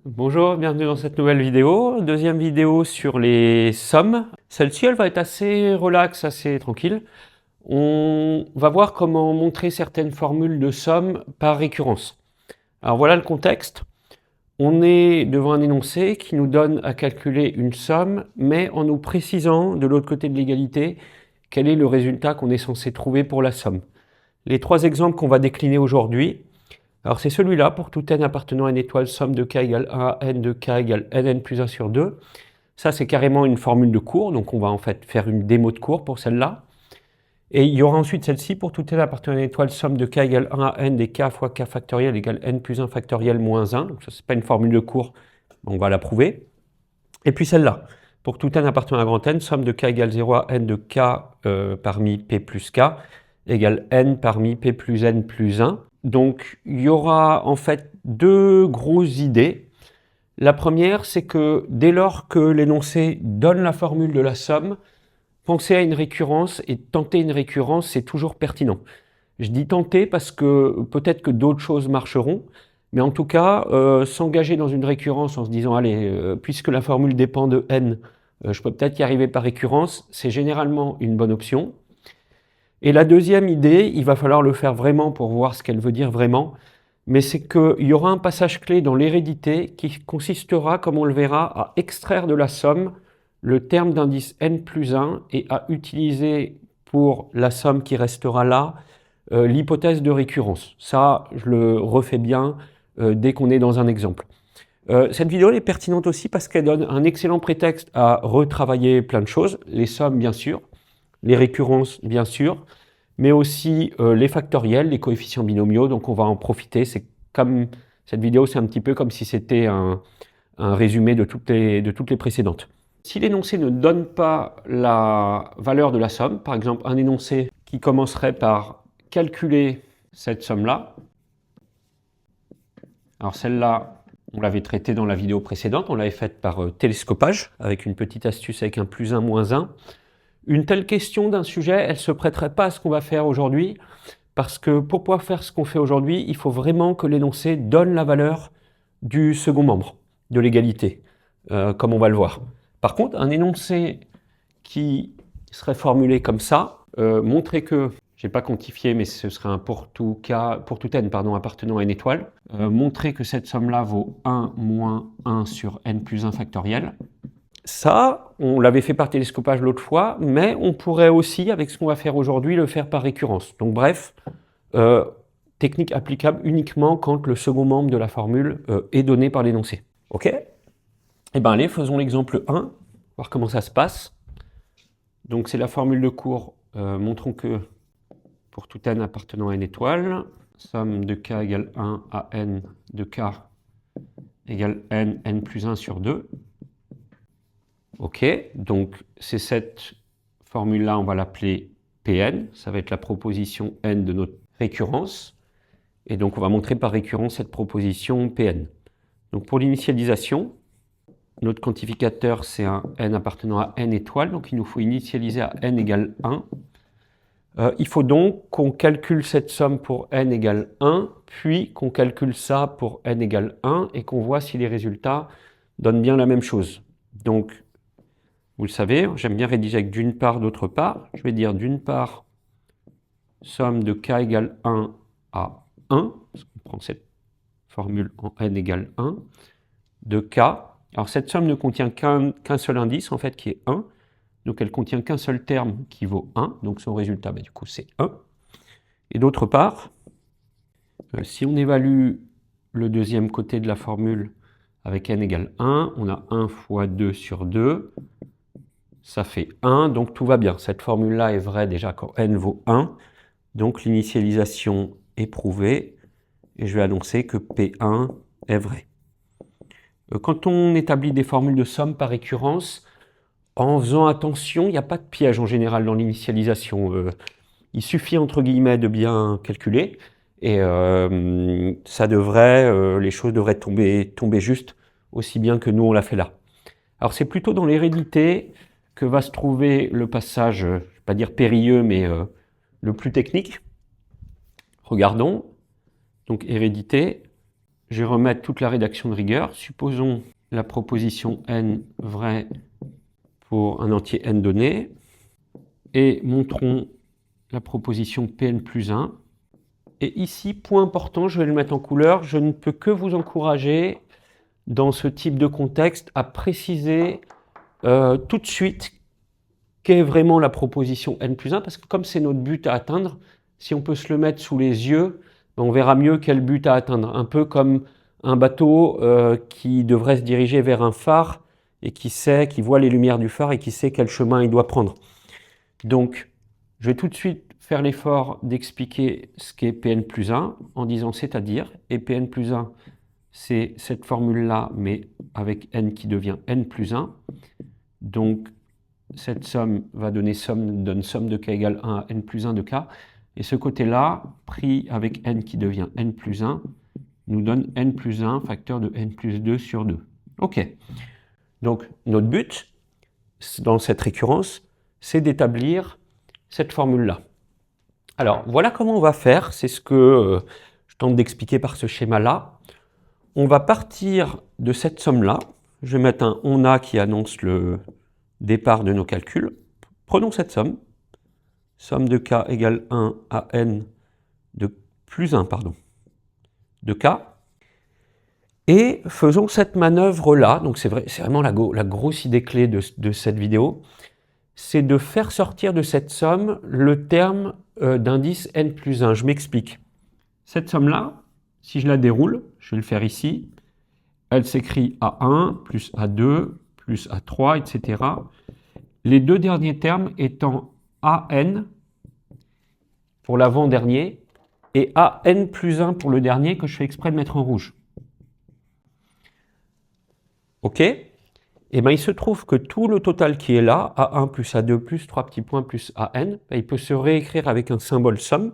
Bonjour, bienvenue dans cette nouvelle vidéo. Deuxième vidéo sur les sommes. Celle-ci, elle va être assez relax, assez tranquille. On va voir comment montrer certaines formules de somme par récurrence. Alors voilà le contexte. On est devant un énoncé qui nous donne à calculer une somme, mais en nous précisant de l'autre côté de l'égalité quel est le résultat qu'on est censé trouver pour la somme. Les trois exemples qu'on va décliner aujourd'hui, alors c'est celui-là, pour tout n appartenant à une étoile, somme de k égale 1 à n de k égale nn plus 1 sur 2. Ça, c'est carrément une formule de cours, donc on va en fait faire une démo de cours pour celle-là. Et il y aura ensuite celle-ci, pour tout n appartenant à une étoile, somme de k égale 1 à n des k fois k factoriel égale n plus 1 factoriel moins 1. Donc ça, c'est pas une formule de cours, on va la prouver. Et puis celle-là, pour tout n appartenant à grand N, somme de k égale 0 à n de k parmi p plus k égale n parmi p plus n plus 1. Donc, il y aura en fait deux grosses idées. La première, c'est que dès lors que l'énoncé donne la formule de la somme, penser à une récurrence et tenter une récurrence, c'est toujours pertinent. Je dis tenter parce que peut-être que d'autres choses marcheront, mais en tout cas, s'engager dans une récurrence en se disant, allez, puisque la formule dépend de n, je peux peut-être y arriver par récurrence, c'est généralement une bonne option. Et la deuxième idée, il va falloir le faire vraiment pour voir ce qu'elle veut dire vraiment, mais c'est qu'il y aura un passage clé dans l'hérédité qui consistera, comme on le verra, à extraire de la somme le terme d'indice n plus 1 et à utiliser pour la somme qui restera là l'hypothèse de récurrence. Ça, je le refais bien dès qu'on est dans un exemple. Cette vidéo elle est pertinente aussi parce qu'elle donne un excellent prétexte à retravailler plein de choses, les sommes bien sûr, les récurrences bien sûr, mais aussi les factoriels, les coefficients binomiaux, donc on va en profiter. C'est comme cette vidéo, c'est un petit peu comme si c'était un résumé de toutes les précédentes. Si l'énoncé ne donne pas la valeur de la somme, par exemple un énoncé qui commencerait par calculer cette somme-là, alors celle-là, on l'avait traitée dans la vidéo précédente, on l'avait faite par télescopage, avec une petite astuce avec un plus 1, moins 1. Une telle question d'un sujet, elle ne se prêterait pas à ce qu'on va faire aujourd'hui, parce que pour pouvoir faire ce qu'on fait aujourd'hui, il faut vraiment que l'énoncé donne la valeur du second membre de l'égalité, comme on va le voir. Par contre, un énoncé qui serait formulé comme ça, montrer que, je n'ai pas quantifié, mais ce serait un pour tout n appartenant à une étoile, montrer que cette somme-là vaut 1 moins 1 sur n plus 1 factoriel. Ça, on l'avait fait par télescopage l'autre fois, mais on pourrait aussi, avec ce qu'on va faire aujourd'hui, le faire par récurrence. Donc bref, technique applicable uniquement quand le second membre de la formule est donné par l'énoncé. Ok? Eh bien allez, faisons l'exemple 1, voir comment ça se passe. Donc c'est la formule de cours, montrons que pour tout n appartenant à une étoile, somme de k égale 1 à n de k égale n plus 1 sur 2. Ok, donc c'est cette formule-là, on va l'appeler Pn, ça va être la proposition n de notre récurrence, et donc on va montrer par récurrence cette proposition Pn. Donc pour l'initialisation, notre quantificateur c'est un n appartenant à n étoiles, donc il nous faut initialiser à n égale 1. Il faut donc qu'on calcule cette somme pour n égale 1, puis qu'on calcule ça pour n égale 1, et qu'on voit si les résultats donnent bien la même chose. Donc, vous le savez, j'aime bien rédiger avec d'une part, d'autre part. Je vais dire d'une part, somme de k égale 1 à 1, parce qu'on prend cette formule en n égale 1, de k. Alors cette somme ne contient qu'un seul indice, en fait, qui est 1. Donc elle contient qu'un seul terme qui vaut 1. Donc son résultat, du coup, c'est 1. Et d'autre part, si on évalue le deuxième côté de la formule avec n égale 1, on a 1 fois 2 sur 2. Ça fait 1, donc tout va bien. Cette formule-là est vraie déjà quand n vaut 1. Donc l'initialisation est prouvée. Et je vais annoncer que P1 est vrai. Quand on établit des formules de somme par récurrence, en faisant attention, il n'y a pas de piège en général dans l'initialisation. Il suffit entre guillemets de bien calculer. Et ça devrait, les choses devraient tomber juste aussi bien que nous on l'a fait là. Alors c'est plutôt dans l'hérédité que va se trouver le passage, je ne vais pas dire périlleux, mais le plus technique. Regardons, donc hérédité, je vais remettre toute la rédaction de rigueur. Supposons la proposition n vraie pour un entier n donné. Et montrons la proposition Pn plus 1. Et ici, point important, je vais le mettre en couleur, je ne peux que vous encourager, dans ce type de contexte, à préciser tout de suite qu'est vraiment la proposition n plus 1, parce que comme c'est notre but à atteindre, si on peut se le mettre sous les yeux, on verra mieux quel but à atteindre. Un peu comme un bateau qui devrait se diriger vers un phare et qui voit les lumières du phare et qui sait quel chemin il doit prendre. Donc, je vais tout de suite faire l'effort d'expliquer ce qu'est Pn plus 1 en disant c'est-à-dire, et Pn plus 1, c'est cette formule-là, mais avec n qui devient n plus 1. Donc, cette somme donne somme de k égale 1 à n plus 1 de k. Et ce côté-là, pris avec n qui devient n plus 1, nous donne n plus 1, facteur de n plus 2 sur 2. OK. Donc, notre but, dans cette récurrence, c'est d'établir cette formule-là. Alors, voilà comment on va faire. C'est ce que je tente d'expliquer par ce schéma-là. On va partir de cette somme-là. Je vais mettre un « on a » qui annonce le départ de nos calculs. Prenons cette somme. Somme de k égale 1 à n de plus 1, de k. Et faisons cette manœuvre-là. Donc, c'est vraiment la grosse idée clé de cette vidéo. C'est de faire sortir de cette somme le terme d'indice n plus 1. Je m'explique. Cette somme-là, si je la déroule, je vais le faire ici, elle s'écrit A1 plus A2 plus A3, etc. Les deux derniers termes étant AN pour l'avant-dernier et AN plus 1 pour le dernier que je fais exprès de mettre en rouge. OK ? Et bien, il se trouve que tout le total qui est là, A1 plus A2 plus 3 petits points plus AN, il peut se réécrire avec un symbole somme.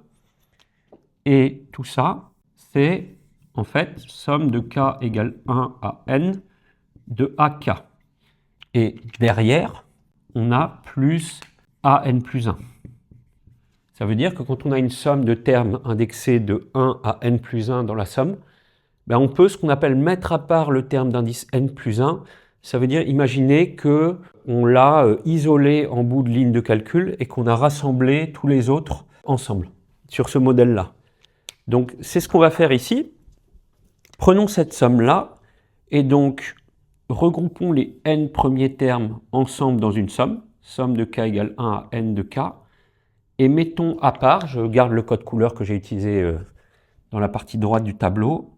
Et tout ça, c'est en fait somme de k égale 1 à n de AK. Et derrière, on a plus AN plus 1. Ça veut dire que quand on a une somme de termes indexés de 1 à n plus 1 dans la somme, ben on peut ce qu'on appelle mettre à part le terme d'indice n plus 1. Ça veut dire imaginer qu'on l'a isolé en bout de ligne de calcul et qu'on a rassemblé tous les autres ensemble sur ce modèle-là. Donc c'est ce qu'on va faire ici. Prenons cette somme-là et donc regroupons les n premiers termes ensemble dans une somme. Somme de k égale 1 à n de k. Et mettons à part, je garde le code couleur que j'ai utilisé dans la partie droite du tableau,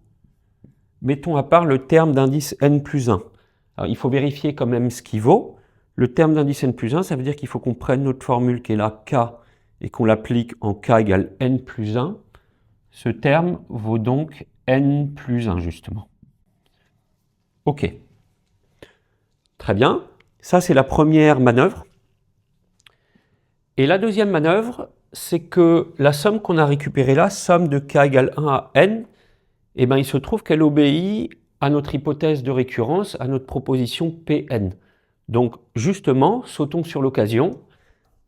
mettons à part le terme d'indice n plus 1. Alors, il faut vérifier quand même ce qui vaut. Le terme d'indice n plus 1, ça veut dire qu'il faut qu'on prenne notre formule qui est là, k, et qu'on l'applique en k égale n plus 1. Ce terme vaut donc n plus 1, justement. OK. Très bien. Ça, c'est la première manœuvre. Et la deuxième manœuvre, c'est que la somme qu'on a récupérée là, somme de k égale 1 à n, eh bien, il se trouve qu'elle obéit à notre hypothèse de récurrence, à notre proposition Pn. Donc, justement, sautons sur l'occasion,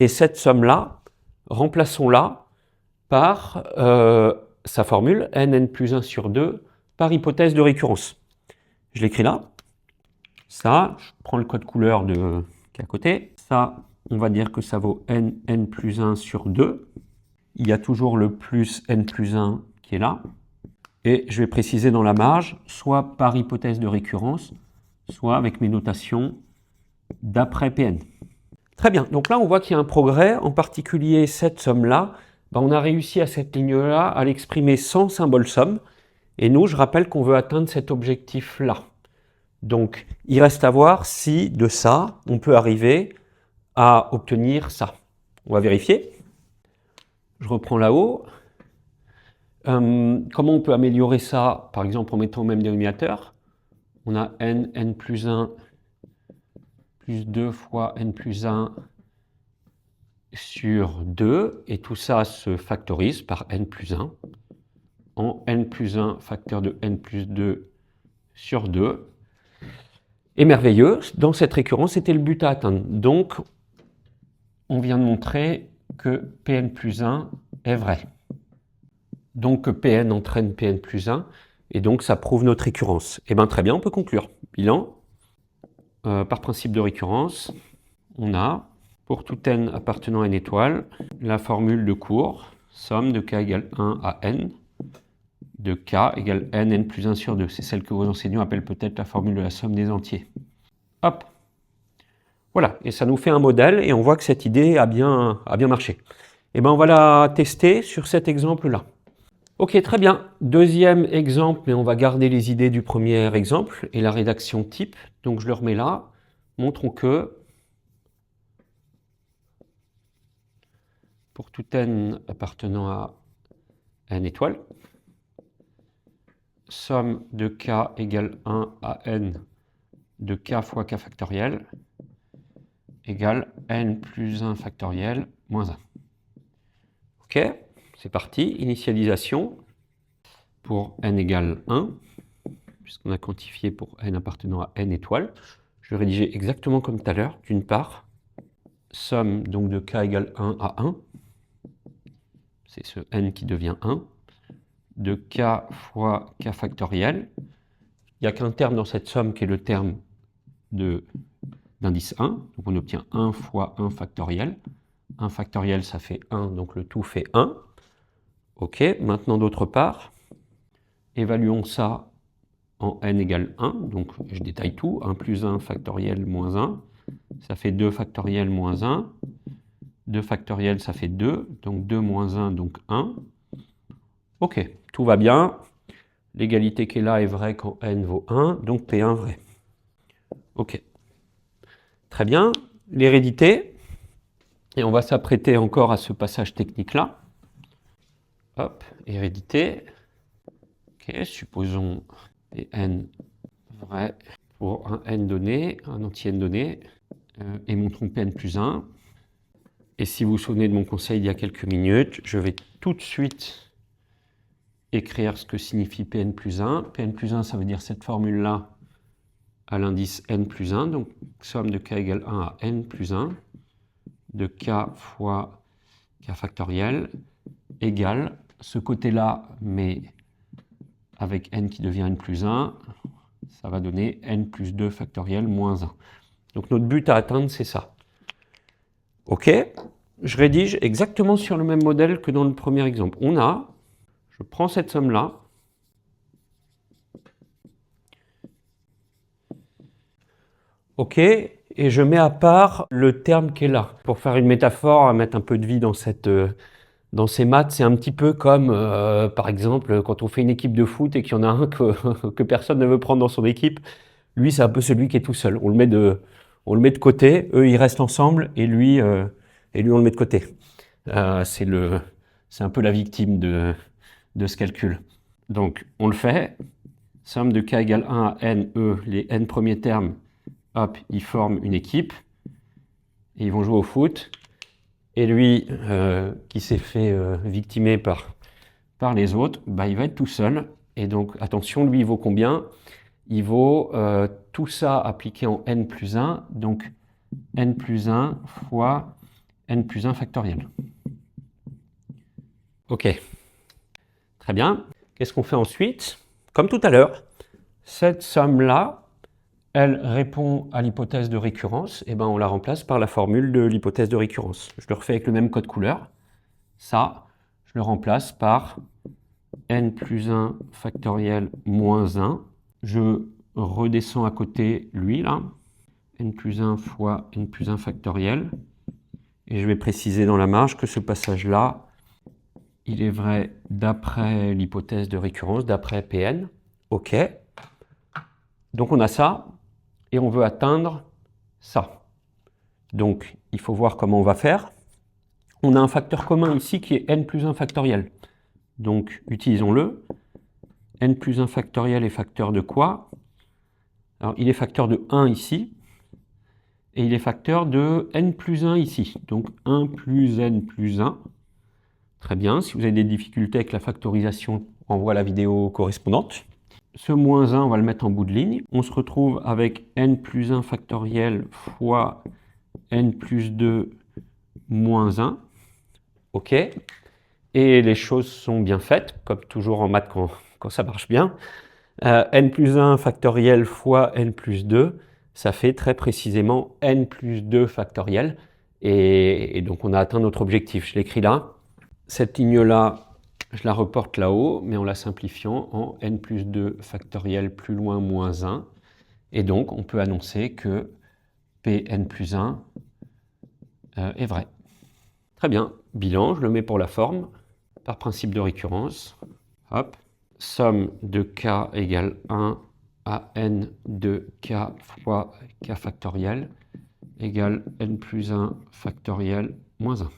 et cette somme-là, remplaçons-la par sa formule, n plus 1 sur 2, par hypothèse de récurrence. Je l'écris là. Ça, je prends le code couleur qui est à côté. Ça, on va dire que ça vaut n plus 1 sur 2. Il y a toujours le plus n plus 1 qui est là. Et je vais préciser dans la marge, soit par hypothèse de récurrence, soit avec mes notations d'après Pn. Très bien, donc là on voit qu'il y a un progrès, en particulier cette somme-là, on a réussi à cette ligne-là à l'exprimer sans symbole somme, et nous, je rappelle qu'on veut atteindre cet objectif-là. Donc, il reste à voir si de ça, on peut arriver à obtenir ça. On va vérifier. Je reprends là-haut. Comment on peut améliorer ça, par exemple en mettant au même dénominateur? On a n plus 1 plus 2 fois n plus 1 sur 2, et tout ça se factorise par n plus 1, en n plus 1 facteur de n plus 2 sur 2. Et merveilleux, dans cette récurrence, c'était le but à atteindre. Donc, on vient de montrer que Pn plus 1 est vrai. Donc Pn entraîne Pn plus 1, Et donc, ça prouve notre récurrence. Eh bien, très bien, on peut conclure. Bilan. Par principe de récurrence, on a, pour tout n appartenant à n étoile, la formule de cours, somme de k égale 1 à n, de k égale n plus 1 sur 2. C'est celle que vos enseignants appellent peut-être la formule de la somme des entiers. Hop. Voilà, et ça nous fait un modèle, et on voit que cette idée a bien marché. Eh bien, on va la tester sur cet exemple-là. Ok, très bien. Deuxième exemple, mais on va garder les idées du premier exemple et la rédaction type. Donc, je le remets là. Montrons que pour tout n appartenant à n étoile, somme de k égale 1 à n de k fois k factoriel égale n plus 1 factoriel moins 1. Ok, c'est parti. Initialisation pour n égale 1, puisqu'on a quantifié pour n appartenant à n étoiles. Je vais rédiger exactement comme tout à l'heure. D'une part, somme donc de k égale 1 à 1, c'est ce n qui devient 1, de k fois k factoriel. Il n'y a qu'un terme dans cette somme qui est le terme d'indice 1, donc on obtient 1 fois 1 factoriel. 1 factoriel, ça fait 1, donc le tout fait 1. Ok, maintenant d'autre part, évaluons ça en n égale 1, donc je détaille tout, 1 plus 1 factoriel moins 1, ça fait 2 factoriel moins 1, 2 factoriel ça fait 2, donc 2 moins 1, donc 1. Ok, tout va bien, l'égalité qui est là est vraie quand n vaut 1, donc P1 vrai. Ok, très bien, l'hérédité, et on va s'apprêter encore à ce passage technique-là. Hop, hérédité, ok, supposons Pn vrai pour un n donné, un anti-n donné, et montrons Pn plus 1. Et si vous vous souvenez de mon conseil d'il y a quelques minutes, je vais tout de suite écrire ce que signifie Pn plus 1. Pn plus 1, ça veut dire cette formule-là à l'indice n plus 1, donc somme de k égale 1 à n plus 1, de k fois k factoriel, égale ce côté-là, mais avec n qui devient n plus 1, ça va donner n plus 2 factoriel moins 1. Donc notre but à atteindre, c'est ça. Ok, je rédige exactement sur le même modèle que dans le premier exemple. Je prends cette somme-là, ok, et je mets à part le terme qui est là. Pour faire une métaphore, à mettre un peu de vie dans ces maths, c'est un petit peu comme, par exemple, quand on fait une équipe de foot et qu'il y en a un que personne ne veut prendre dans son équipe, lui, c'est un peu celui qui est tout seul. On le met de côté, eux, ils restent ensemble, et lui, on le met de côté. C'est un peu la victime de ce calcul. Donc, on le fait. Somme de k égale 1 à n, les n premiers termes, hop, ils forment une équipe, et ils vont jouer au foot. Et lui, qui s'est fait victimer par les autres, bah, il va être tout seul. Et donc, attention, lui, il vaut combien? Il vaut tout ça appliqué en n plus 1, donc n plus 1 fois n plus 1 factoriel. Ok, très bien. Qu'est-ce qu'on fait ensuite? Comme tout à l'heure, cette somme-là, elle répond à l'hypothèse de récurrence, et ben on la remplace par la formule de l'hypothèse de récurrence. Je le refais avec le même code couleur. Ça, je le remplace par n plus 1 factoriel moins 1. Je redescends à côté lui, là. N plus 1 fois n plus 1 factoriel. Et je vais préciser dans la marge que ce passage-là, il est vrai d'après l'hypothèse de récurrence, d'après Pn. OK. Donc on a ça, et on veut atteindre ça. Donc il faut voir comment on va faire. On a un facteur commun ici qui est n plus 1 factoriel. Donc utilisons-le. N plus 1 factoriel est facteur de quoi? Alors il est facteur de 1 ici, et il est facteur de n plus 1 ici. Donc 1 plus n plus 1. Très bien, si vous avez des difficultés avec la factorisation, renvoie la vidéo correspondante. Ce moins 1, on va le mettre en bout de ligne. On se retrouve avec n plus 1 factoriel fois n plus 2 moins 1. OK. Et les choses sont bien faites, comme toujours en maths quand ça marche bien. N plus 1 factoriel fois N plus 2, ça fait très précisément N plus 2 factoriel. Et donc on a atteint notre objectif. Je l'écris là. Cette ligne-là, je la reporte là-haut, mais en la simplifiant en N plus 2 factoriel plus loin moins 1. Et donc on peut annoncer que Pn plus 1 est vrai. Très bien. Bilan, je le mets pour la forme, par principe de récurrence. Hop. Somme de k égale 1 à n de k fois k factoriel égale n plus 1 factoriel moins 1.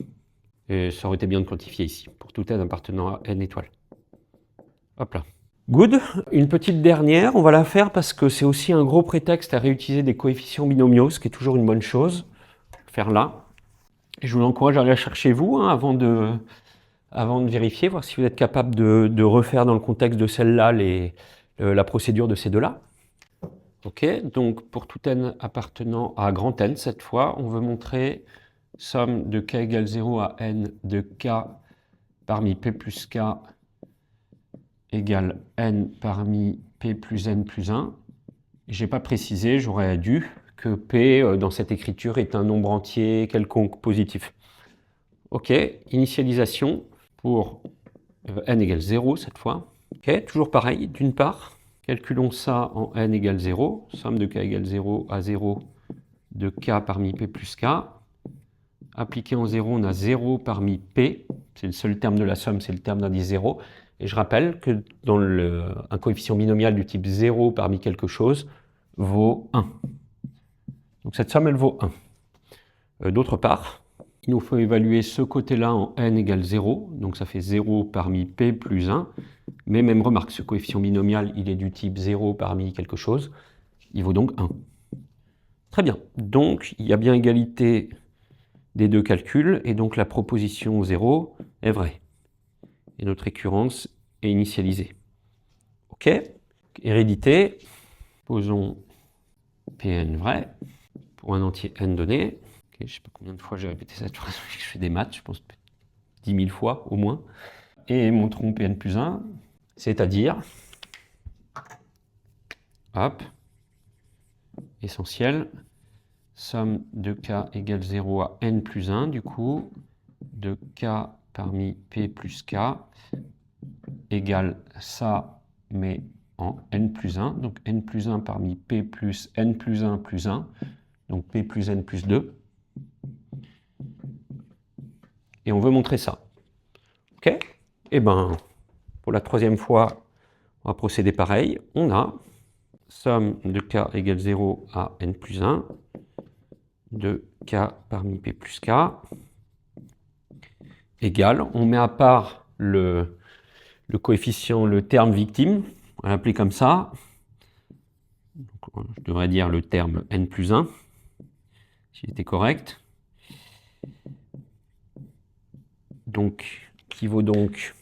Et ça aurait été bien de quantifier ici, pour tout n appartenant à n étoiles. Hop là. Good. Une petite dernière, on va la faire parce que c'est aussi un gros prétexte à réutiliser des coefficients binomiaux, ce qui est toujours une bonne chose. Faire là. Et je vous encourage à aller la chercher vous, hein, avant de vérifier, voir si vous êtes capable de refaire dans le contexte de celle-là la procédure de ces deux-là. Ok, donc pour tout n appartenant à grand N, cette fois, on veut montrer somme de k égale 0 à n de k parmi p plus k égale n parmi p plus n plus 1. Je n'ai pas précisé, j'aurais dû, que p dans cette écriture est un nombre entier quelconque positif. Ok, initialisation pour n égale 0 cette fois. Ok, toujours pareil, d'une part, calculons ça en n égale 0, somme de k égale 0 à 0 de k parmi p plus k. Appliqué en 0, on a 0 parmi p, c'est le seul terme de la somme, c'est le terme d'indice 0. Et je rappelle que dans un coefficient binomial du type 0 parmi quelque chose vaut 1. Donc cette somme, elle vaut 1. D'autre part, il nous faut évaluer ce côté-là en n égale 0, donc ça fait 0 parmi p plus 1. Mais même remarque, ce coefficient binomial, il est du type 0 parmi quelque chose, il vaut donc 1. Très bien, donc il y a bien égalité des deux calculs, et donc la proposition 0 est vraie. Et notre récurrence est initialisée. Ok, hérédité, posons Pn vrai, pour un entier n donné. Okay, je ne sais pas combien de fois j'ai répété cette phrase, je fais des maths, je pense 10 000 fois au moins. Et montrons Pn plus 1, c'est-à-dire, hop, essentiel, somme de k égale 0 à n plus 1, du coup, de k parmi p plus k égale ça, mais en n plus 1, donc n plus 1 parmi p plus n plus 1 plus 1, donc p plus n plus 2. Et on veut montrer ça. Ok? Et bien, pour la troisième fois, on va procéder pareil. On a somme de k égale 0 à n plus 1 de k parmi p plus k égale, on met à part le coefficient, le terme victime, on va l'appeler comme ça. Donc, je devrais dire le terme n plus 1, s'il était correct. Donc, qui vaut donc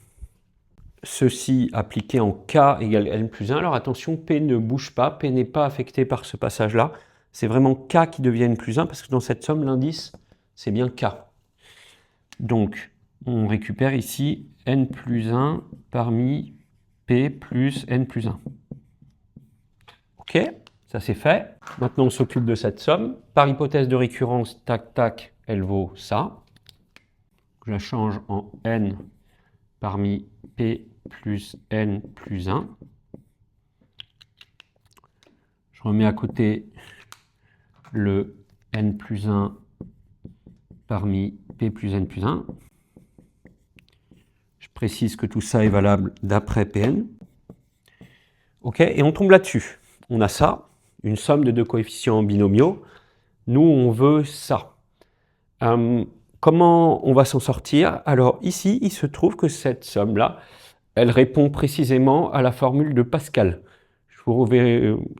ceci appliqué en k égale n plus 1. Alors attention, p ne bouge pas, p n'est pas affecté par ce passage-là. C'est vraiment k qui devient n plus 1, parce que dans cette somme, l'indice, c'est bien k. Donc, on récupère ici n plus 1 parmi p plus n plus 1. Ok, ça c'est fait. Maintenant, on s'occupe de cette somme. Par hypothèse de récurrence, tac, tac, elle vaut ça. Je la change en n parmi p plus n plus 1. Je remets à côté le n plus 1 parmi p plus n plus 1. Je précise que tout ça est valable d'après Pn. Ok, et on tombe là-dessus. On a ça, une somme de deux coefficients binomiaux. Nous, on veut ça. Comment on va s'en sortir? Alors ici, il se trouve que cette somme-là, elle répond précisément à la formule de Pascal. Je vous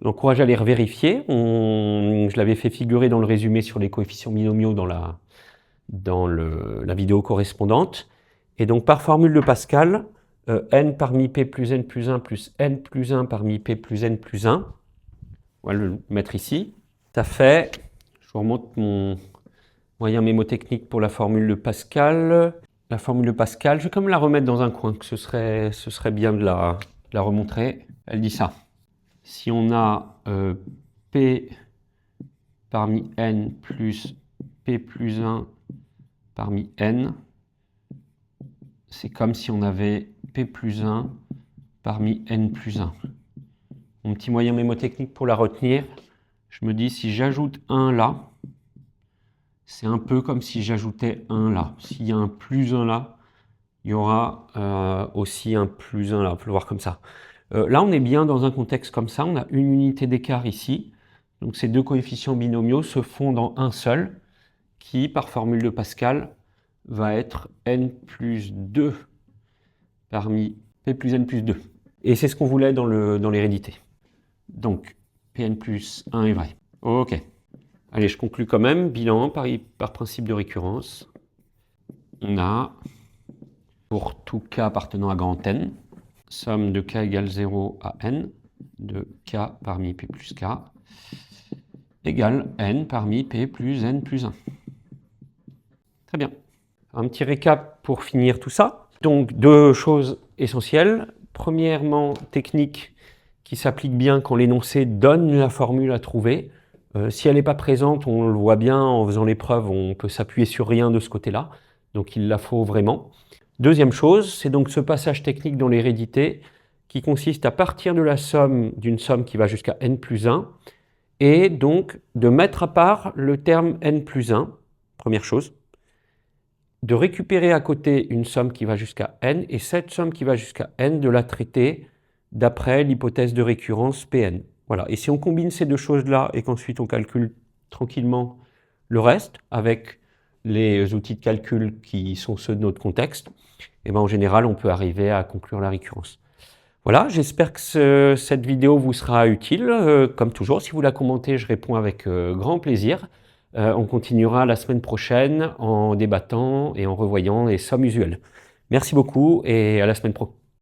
encourage à les revérifier. Je l'avais fait figurer dans le résumé sur les coefficients binomiaux dans la vidéo correspondante. Et donc par formule de Pascal, n parmi p plus n plus 1 plus n plus 1 parmi p plus n plus 1, on va le mettre ici. Ça fait, je vous remonte mon moyen mémotechnique pour la formule de Pascal. La formule de Pascal, je vais quand même la remettre dans un coin, que ce serait bien de la remontrer. Elle dit ça. Si on a P parmi n plus P plus 1 parmi n, c'est comme si on avait P plus 1 parmi n plus 1. Mon petit moyen mémotechnique pour la retenir, je me dis si j'ajoute 1 là, c'est un peu comme si j'ajoutais 1 là. S'il y a un plus 1 là, il y aura aussi un plus 1 là, on peut le voir comme ça. Là, on est bien dans un contexte comme ça, on a une unité d'écart ici. Donc ces deux coefficients binomiaux se font dans un seul, qui, par formule de Pascal, va être n plus 2 parmi p plus n plus 2. Et c'est ce qu'on voulait dans l'hérédité. Donc, Pn plus 1 est vrai. Ok. Allez, je conclue quand même. Bilan par principe de récurrence. On a, pour tout k appartenant à grand N, somme de k égale 0 à n, de k parmi p plus k, égale n parmi p plus n plus 1. Très bien. Un petit récap pour finir tout ça. Donc, deux choses essentielles. Premièrement, technique qui s'applique bien quand l'énoncé donne la formule à trouver. Si elle n'est pas présente, on le voit bien en faisant l'épreuve, on peut s'appuyer sur rien de ce côté-là. Donc, il la faut vraiment. Deuxième chose, c'est donc ce passage technique dans l'hérédité qui consiste à partir de la somme d'une somme qui va jusqu'à n plus 1 et donc de mettre à part le terme n plus 1, première chose, de récupérer à côté une somme qui va jusqu'à n et cette somme qui va jusqu'à n de la traiter d'après l'hypothèse de récurrence Pn. Voilà. Et si on combine ces deux choses-là et qu'ensuite on calcule tranquillement le reste avec les outils de calcul qui sont ceux de notre contexte, et ben en général, on peut arriver à conclure la récurrence. Voilà, j'espère que cette vidéo vous sera utile. Comme toujours, si vous la commentez, je réponds avec grand plaisir. On continuera la semaine prochaine en débattant et en revoyant les sommes usuelles. Merci beaucoup et à la semaine pro.